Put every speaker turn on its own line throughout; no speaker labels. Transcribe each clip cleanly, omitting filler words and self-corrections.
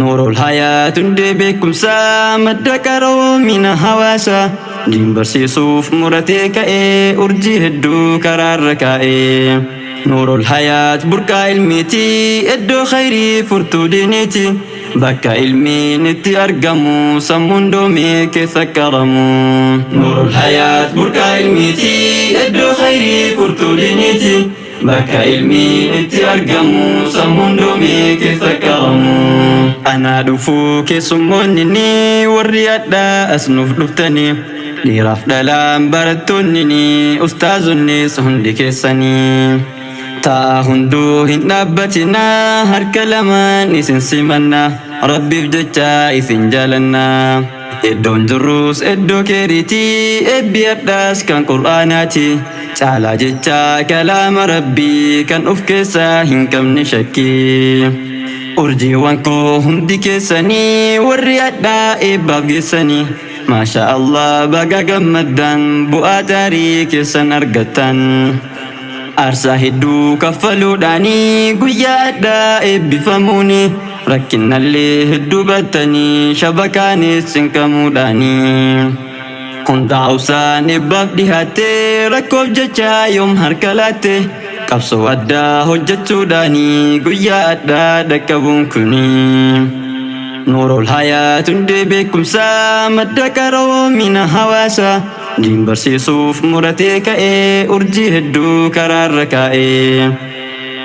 نور الحياة بكم سامد كرو من هواسا دين برسيسوف مرتك أرجي هدو كرارك نور الحياة بركة علميتي ادو خيري فرتو دينيتي بكا علمي نتي أرقمو سمون دومي كثكرمو نور الحياة بركة علميتي ادو خيري فرتو دينيتي بكا علمي نتي أرقمو سمون دومي كثكرمو أنا دفو كسمونني والرياضة أسنف دفتني لرف دلام برتونني أستاذني سهندي كسني تا هندو هندبتنا هر كلمان إسن سمنا ربي بجتا إسن جالنا إدون دروس إدو كريتي إبي أبداس كان قرآناتي تعالى جتا كلام ربي كان أفكسا هنكم نشكي أرجي وانكو هندي كساني والرياضة إباب جساني ما شاء الله بقى قمدان بؤاتاري كسان أرقتان أرسا هدو كفلو داني قويا أدى إبفموني ركنا اللي هدو بتاني شبكاني سنكمو داني هند عوسان إباب ديهاتي ركوب ججا يوم هركلاتي كبسو أدى هجتو داني قويا أدى دكبون كني نور الحياة بكم سامد كرو من هواسا دين برسيسوف مرتك أرجي هدو كرارك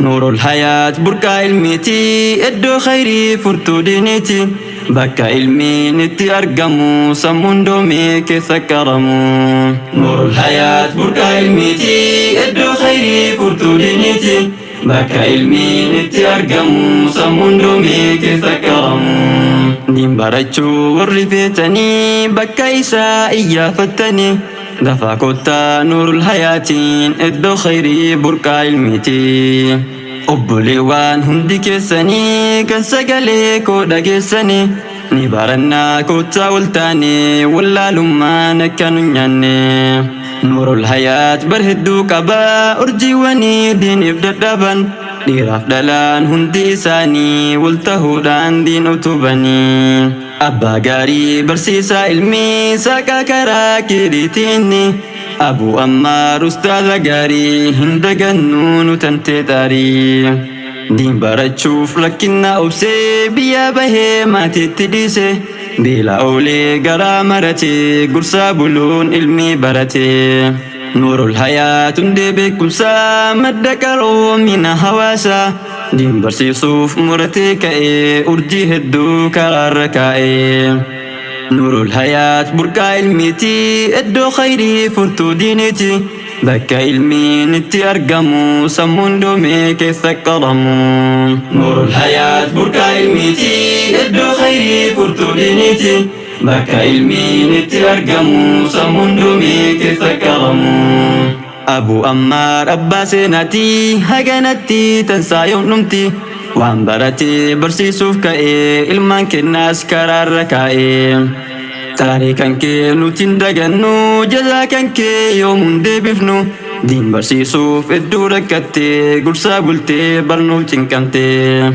نور الحياة بركة علميتي ادو خيري فرتو دينيتي بكا علمي نتي أرقمو سمون دومي كثكرمو نور الحياة بركة علميتي ادو خيري فرتو دينيتي بكا علمي نتي أرقمو سمون دومي كثكرمو دين برجو ورفيتني بكا إسا إيافتني دفع كتا نور الحياتين ادو خيري بركة علميتي أبوليوان هندي كساني كان سقالي كودا كساني نبارنا كتا والتاني ولا لما نكانو نياني نور الحياة برهدو كبا أرجي واني دين إبدادبان ديراف دلان هندي ساني والتهودان دين أتوباني أبا غاري برسيسا علمي ساكا كراكي ديتيني أبو أمار أستاذ غاري هندقنون تنتداري دين براتشوف لكنا أبسي بيا بهي ما تتديسي بلا أولي غرا مرتي قرصا بلون علمي برتي نور الحياة بكم سامد كرو من هواسا دين برسيسوف مرتك أرجي هدو كرارك نور الحياة بركة علميتي ادو خيري فرتو دينيتي بكا علمي نتي أرقمو سمون دومي كثكرمو نور الحياة بركة علميتي ادو خيري فرتو دينيتي بكا علمي نتي أرقمو سمون دومي كثكرمو أبو أمار أبا سيناتي هجنتي تنسى يوم نمتي وان برتي برسيسوف كأي إلمان كناس كرار كأي تاريكن كي نوتين دغنو جزاكن كي يوم دبفنو دين برسيسوف الدوركتي قرصا قلتي برنو تنكنتي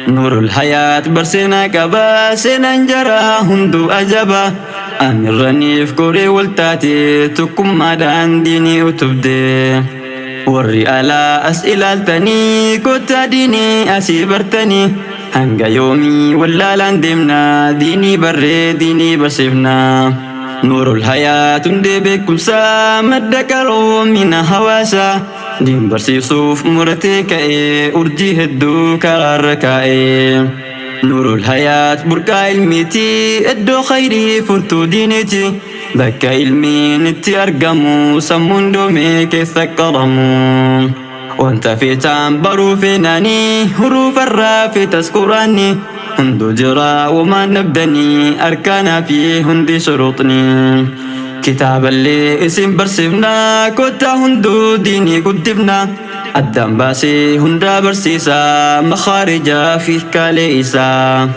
نور الحياة برسينا كبا سينا انجرا هندو أجبا أمير رنيف كوري والتاتي تكم مدان ديني وتبدي وري على أسئلة تاني كوتا ديني أسيبرتني هنگا يومي ولا لاندمنا ديني بري ديني برسفنا نور الحياة بكم سامد كرو من هواسا دين برسيسوف مرتك أرجي هدو كرارك نور الحياة بركة علميتي ادو خيري فرتو دينيتي بكا علمي نتي أرقمو سمون دومي كثكرمو وانت في تنبرو فيناني حروف الرافي تذكراني هندو جرا وما نبدني أركانا في هندي شروطني كتاب اللي اسم برسفنا كوتا هندو ديني قدفنا الدم باسي هندا برسيسا مخارجا في كاليسا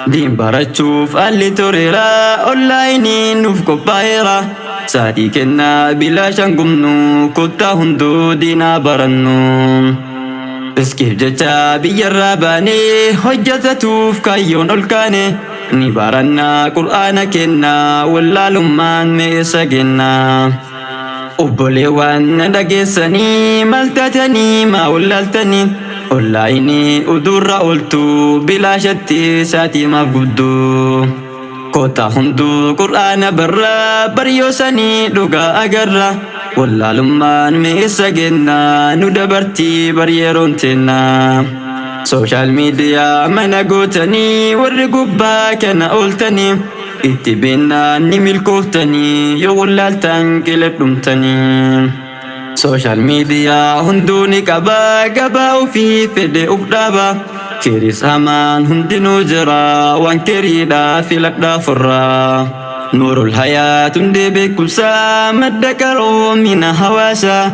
دين براتشوف اللي توريرا أونلايني نفكو بايرا سادي كنا بلا شنقمنو كوتا هندو دينا برنو Iskif jecha biyyarraa baanee hojjetatuuf kaayyoon ol kaane ni barannaa qur'aana kennaa wallaalummaan meessa kennaa. Obboleewwan na dhageessanii maal taatanii maa wallaaltanii ollaayinii udurra ooltu bilaashatti saatii maaf gudduu. Kota hunduu qur'aana barraa baryoosanii dhugaa agarra wallaalummaan meessa kennaa nu dabartii baryeeroon tennaa. Social media mana gootanii warri gubbaa kana ooltanii itti beennaan ni milkooftanii yoo wallaaltan qiledhumtanii. Social media hunduu ni qaba gabaa ofii fedhe uf dhaaba keris hamaan hundinuu jira waan keriidhaa filadhaa furraa. Nuurul hayaat hundee beekumsaa madda qaroomina hawaasaa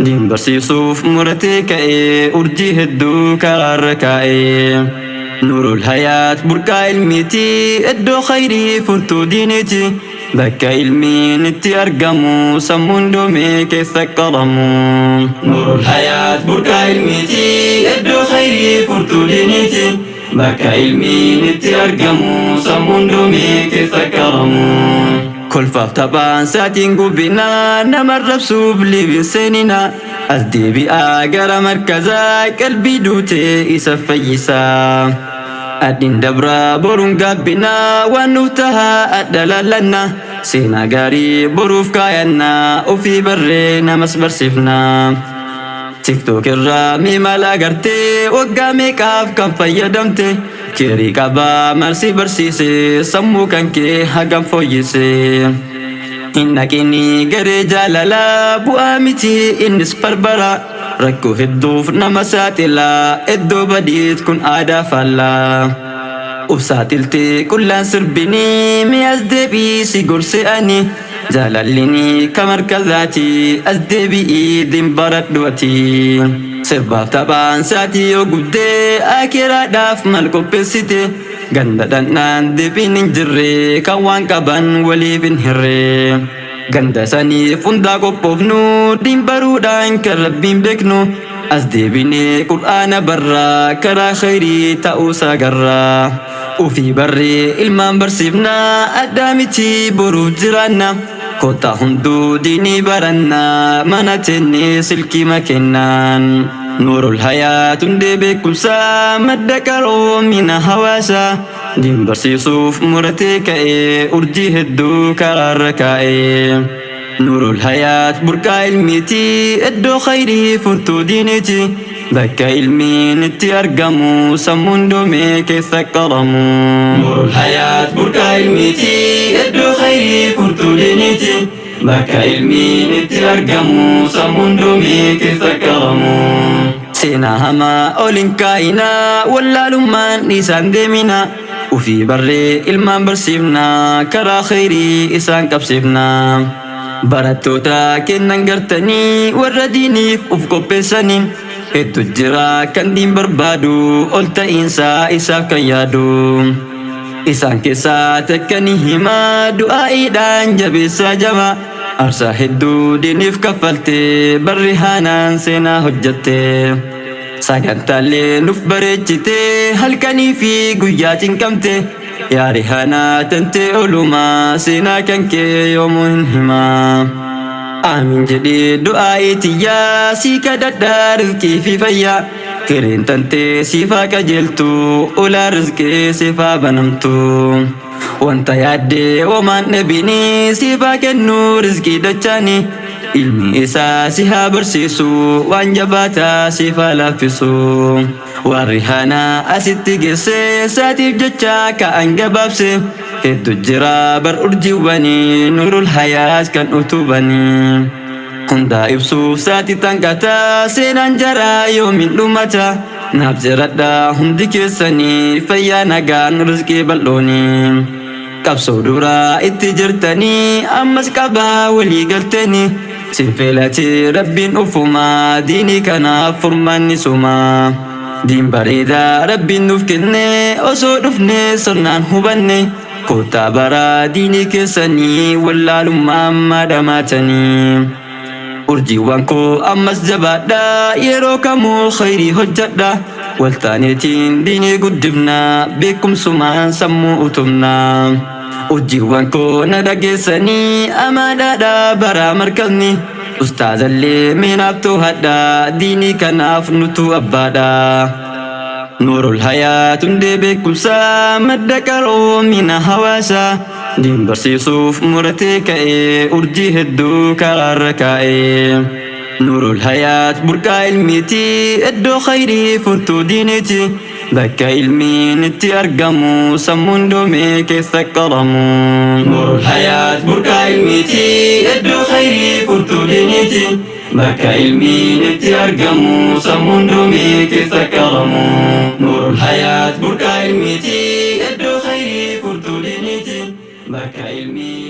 diin barsiisuuf muratee ka'ee urjii hedduu karaarra kaa'ee. Nuurul hayaat burqaa ilmiitii iddoo khayrii furtuu diiniiti bakka ilmiin itti argamu sammuun doomee keessa qaramu. Nuurul hayaat burqaa ilmiitii iddoo khayrii furtuu diiniiti bakka ilmiin itti argamu sammuun doomee keessa qaramu. Kolfaaf taphaan saatiin gubbinaa nama rabsuuf liibin seeninaa as deebi'aa gara markazaa qalbii duutee isa fayyisaa. Adin dabraa boruun gaabbinaa waan nuuf tahaa adda lallannaa seenaa gaarii boruuf kaayannaa ofii barree namas barsiifnaa. TikTok irraa miimala agartee waggaa meeqaaf kan fayyadamte kerii qabaa marsii barsiise sammuu kan kee hagam fooyyise. Hin dhaqinii garee jaalalaa bu'aa miti innis barbara rakkoo hedduuf nama saaxilaa iddoo badiit kun aadaa faallaa. Uf saaxiltee qullaan sirbinii mi'as deebii si gorse'anii jaalallinii kamarkazaati as deebi'ii dimbaradhu ati. Sirbaaf taphaan saatii yoo gubdee akiraadhaaf mal qopheessite ganda dhandhaan deebiin hin jirre kan waan qaban waliif hin hirre. Ganda saniif hundaa qophoofnu dimbaruudhaan kan rabbiin beeknu as deebinee qur'aana barraa karaa khayrii ta'uusaa garraa. Ufii barree ilmaan barsiifnaa addaa miti boruuf jiraanna kota hunduu diinii barannaa mana teennee silkii makennaan. Nuurul hayaat hundee beekumsaa madda qaroomina hawaasaa diin barsiisuuf muratee ka'ee urjii hedduu karaarra kaa'ee. Nuurul hayaat burqaa ilmiitii iddoo khayrii furtuu diiniiti bakka ilmiin itti argamu sammuun doomee keessa qaramu. Nuurul hayaat burqaa ilmiitii iddoo khayrii furtuu diiniiti bakka ilmiin itti argamu sammuun doomee keessa qaramu. Seenaa hamaa olin kaayinaa wallaalummaan isaan deemina ufii barree ilmaan barsiifnaa karaa khayrii isaan qabsiifnaa. Barattoota kennan gartanii warra diiniif uf qopheessanii hedduu jira kan diin barbaadu ol ta'iinsaa isaaf kan yaadu. Isaan keessaa takka ni himaa du'aa'iidhaan jabeessaa jama aarsaa hedduu diiniif kaffaltee barri haanaan seenaa hojjatte. Sagantaalee nuuf bareechitee halkanii fi guyyaa cinqamte yaari hanaa tantee oolumaa seenaa kan kee yoomuu hin himaa. Aamin jedhee du'aa'ee tiyyaa sii kadhadhaa rizqii fi fayyaa kireen tantee siifaa qajeeltu ulaa rizqee siifaa banamtu. Wanta yaaddee homaan dhabinii siifaa kennu rizqii dachaanii ilmi isaa si haa barsiisu waan jabaataa siifaa laaffisu. Warri hanaa asitti geesse saatiif jecha ka'an gabaabse hedduu jira bar urjiiwwanii nuurul hayaat kan utubanii. Hundaa ibsuuf saati tanqataa seenaan jaraa yoomin dhumata naaf jiradhaa hundi keessanii fayyaa nagaan rizqii bal'oonii. Qabsoo duraa itti jirtanii ammas qabaa walii galtanii sinfeelati rabbiin ufumaa diinii kanaaf furmaanni sumaa. Diin bareedaa rabbiin nuuf kenne osoo dhufne sirnaan hubanne kottaa baraa diinii keessanii wallaalummaan maadhamaatanii. urjiiwwan koo ammas jabaadha yeroo kamuu khayrii hojjedha waltaaneetiin diinii guddifna beekumsumaan sammuu utubna urjiiwwan koo na dhageessanii amaadhaadha baraa markasni ustaazallee meenaaf toohadha diinii kanaaf nutu abbaadha nuurul hayaat hundee beekumsaa madda qaroomina hawaasaa din barsiisuuf muratee ka'ee urjii hedduu karaarra kaa'ee nuurul hayaat burqaa ilmiitii iddoo khayrii furtuu diiniiti bakka ilmiin itti argamu sammuun doomee keessa qaramu nuurul hayaat burqaa ilmiitii iddoo khayrii furtuu diiniiti bakka ilmiin itti argamu sammuun doomee keessa qaramu nuurul hayaat burqaa ilmiitii iddoo khayrii furtuu diiniiti bakka ilmiin